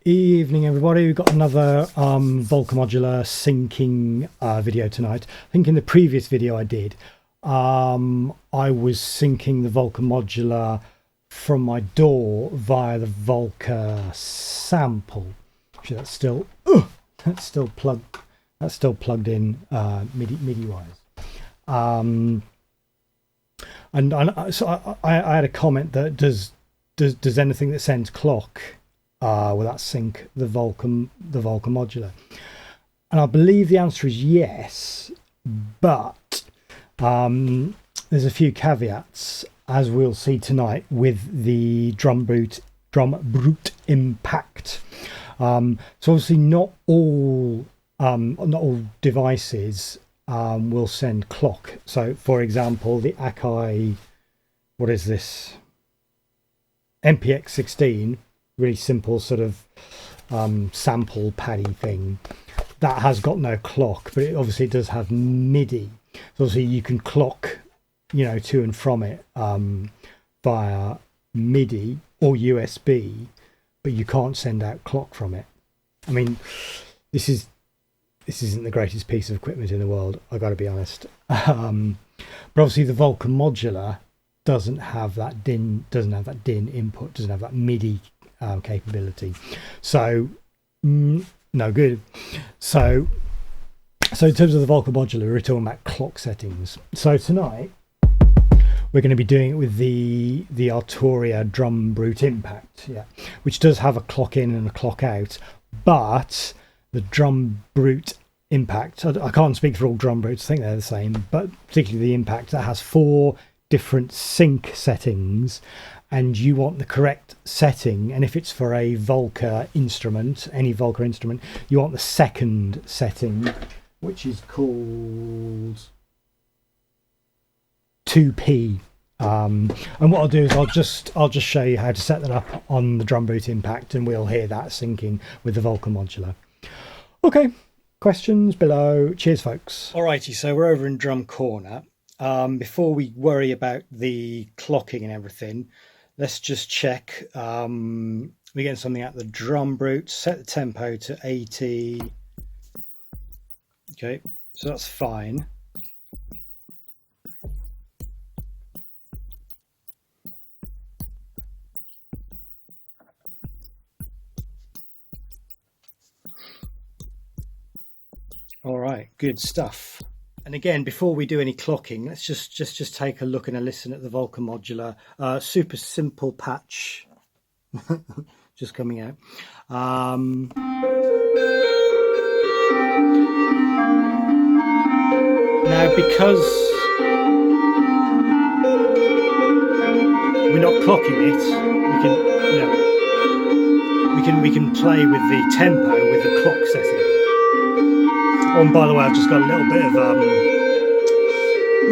Evening everybody, we've got another Volca Modular syncing video tonight. I think in the previous video I did, I was syncing the Volca Modular from my DAW via the Volca sample. Actually that's still plugged in MIDI wise. So I had a comment that does anything that sends clock will that sync the Volca Modular? And I believe the answer is yes, but there's a few caveats, as we'll see tonight with the DrumBrute Impact. So obviously not all devices will send clock. So for example, the Akai, what is this? MPX16, really simple sort of sample paddy thing, that has got no clock, but it obviously does have MIDI. So obviously you can clock, to and from it via MIDI or USB, but you can't send out clock from it. I mean, this isn't the greatest piece of equipment in the world, I got to be honest. But obviously the Volca Modular doesn't have that DIN input, doesn't have that MIDI capability, so no good. So in terms of the Volca Modular, we're talking about clock settings. So tonight we're going to be doing it with the Arturia DrumBrute Impact, which does have a clock in and a clock out, but the DrumBrute Impact, I can't speak for all DrumBrutes, I think they're the same, but particularly the Impact, that has 4 different sync settings, and you want the correct setting. And if it's for a Volca instrument, any Volca instrument, you want the second setting, which is called 2P. And what I'll do is I'll just show you how to set that up on the DrumBrute Impact, and we'll hear that syncing with the Volca Modular. Okay, questions below. Cheers, folks. Alrighty, so we're over in Drum Corner. Before we worry about the clocking and everything, let's just check. We're getting something out of the DrumBrute. Set the tempo to 80. Okay, so that's fine. All right, good stuff. And again, before we do any clocking, let's just take a look and a listen at the Volca Modular. Super simple patch, just coming out. Now, because we're not clocking it, we can play with the tempo with the clock setting. Oh, and by the way, I've just got a little bit of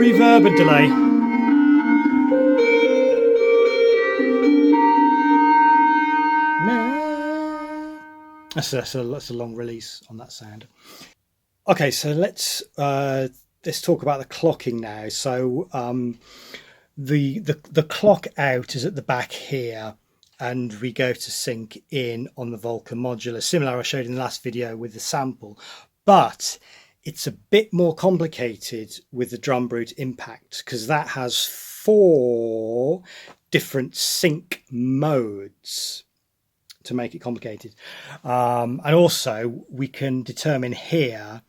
reverb and delay. That's a long release on that sound. Okay, so let's talk about the clocking now. So the clock out is at the back here, and we go to sync in on the Volca Modular, similar I showed in the last video with the sample. But it's a bit more complicated with the DrumBrute Impact, because that has 4 different sync modes to make it complicated. And also we can determine here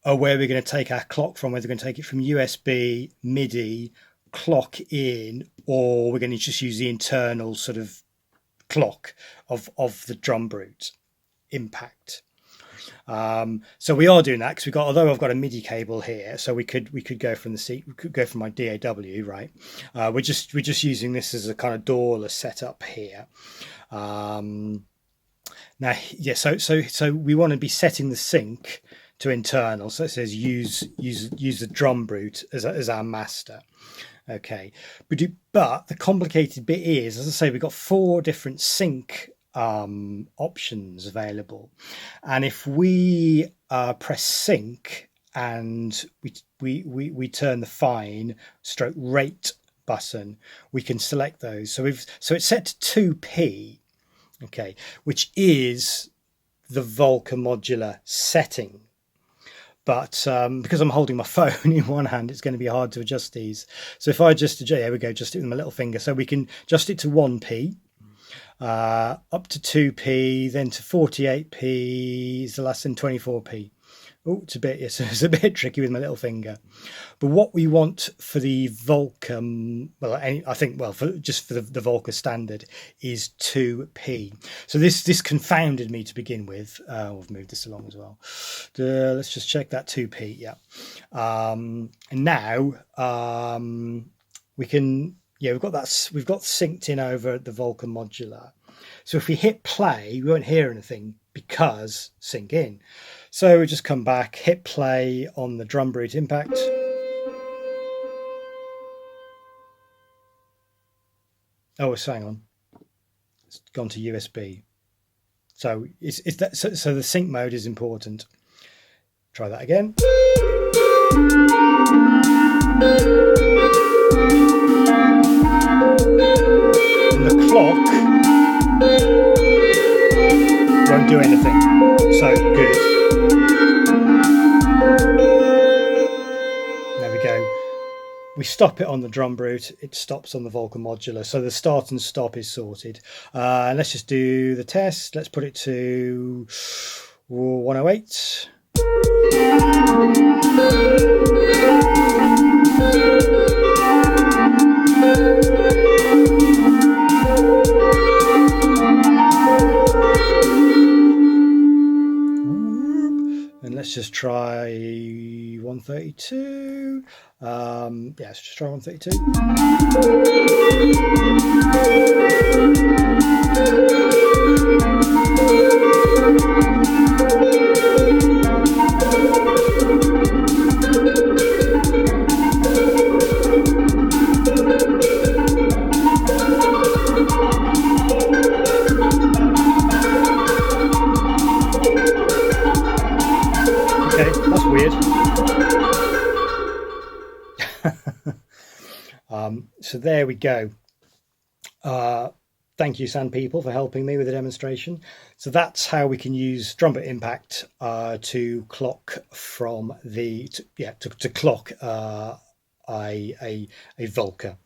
where we're going to take our clock from, whether we're going to take it from USB, MIDI, clock in, or we're going to just use the internal sort of clock of the DrumBrute Impact. So we are doing that because although I've got a MIDI cable here, so we could go from my DAW, right? We're just using this as a kind of doorless setup here. Now, yeah, so we want to be setting the sync to internal. So it says use the DrumBrute as our master. Okay, but the complicated bit is, as I say, we've got 4 different sync options available, and if we press sync and we turn the fine stroke rate button, we can select those. So it's set to 2p, okay, which is the Volca Modular setting. But because I'm holding my phone in one hand, it's going to be hard to adjust these. So if I adjust there we go, adjust it with my little finger. So we can adjust it to 1p, up to 2p, then to 48p, is the last in 24p. Oh, it's a bit tricky with my little finger. But what we want for the Volca, well, I think, well, just for the Volca standard is 2p. So this confounded me to begin with. I've moved this along as well. Let's just check that 2p. Yeah. And now we can, yeah, we've got synced in over the Volca Modular. So if we hit play, we won't hear anything because sync in. So we just come back, hit play on the DrumBrute Impact. Oh, hang on. It's gone to USB. So so the sync mode is important. Try that again. And the clock won't do anything. So good. There we go. We stop it on the DrumBrute, it stops on the Volca Modular. So the start and stop is sorted. And let's just do the test. Let's put it to 108. And let's just try 132. Yeah, let's just try 132. Okay, that's weird. So there we go. Thank you, Sand People, for helping me with the demonstration. So that's how we can use DrumBrute Impact to clock from to clock a Volca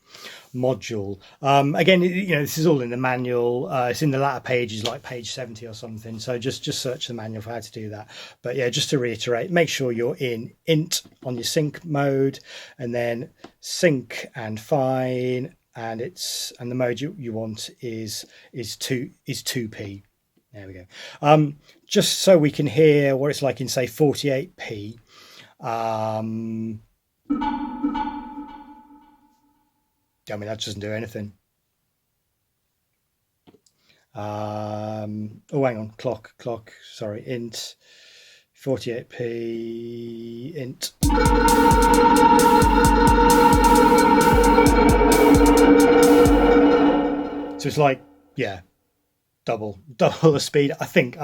module. Again, this is all in the manual. It's in the latter pages, like page 70 or something. So just search the manual for how to do that. But yeah, just to reiterate, make sure you're in int on your sync mode, and then sync and fine, and the mode you want is 2p. There we go. Just so we can hear what it's like in, say, 48p. I mean, that doesn't do anything. Oh, hang on, clock, sorry, int, 48p, int. So it's like, yeah, double the speed. I think.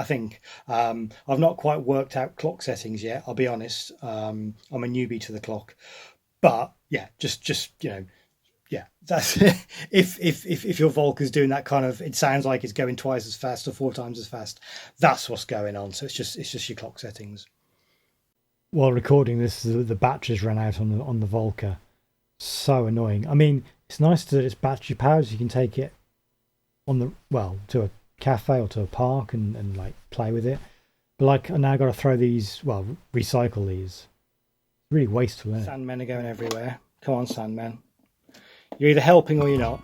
I've not quite worked out clock settings yet, I'll be honest. I'm a newbie to the clock, but yeah, just yeah, that's if your Volca's doing that kind of, it sounds like it's going twice as fast or 4 times as fast. That's what's going on. So it's just your clock settings. While recording this, the batteries ran out on the Volca. So annoying. I mean, it's nice that it's battery powered, so you can take it to a cafe or to a park and like play with it. But like, I now got to throw these, recycle these. Really wasteful, isn't it? Sandmen are going everywhere. Come on, Sandmen. You're either helping or you're not.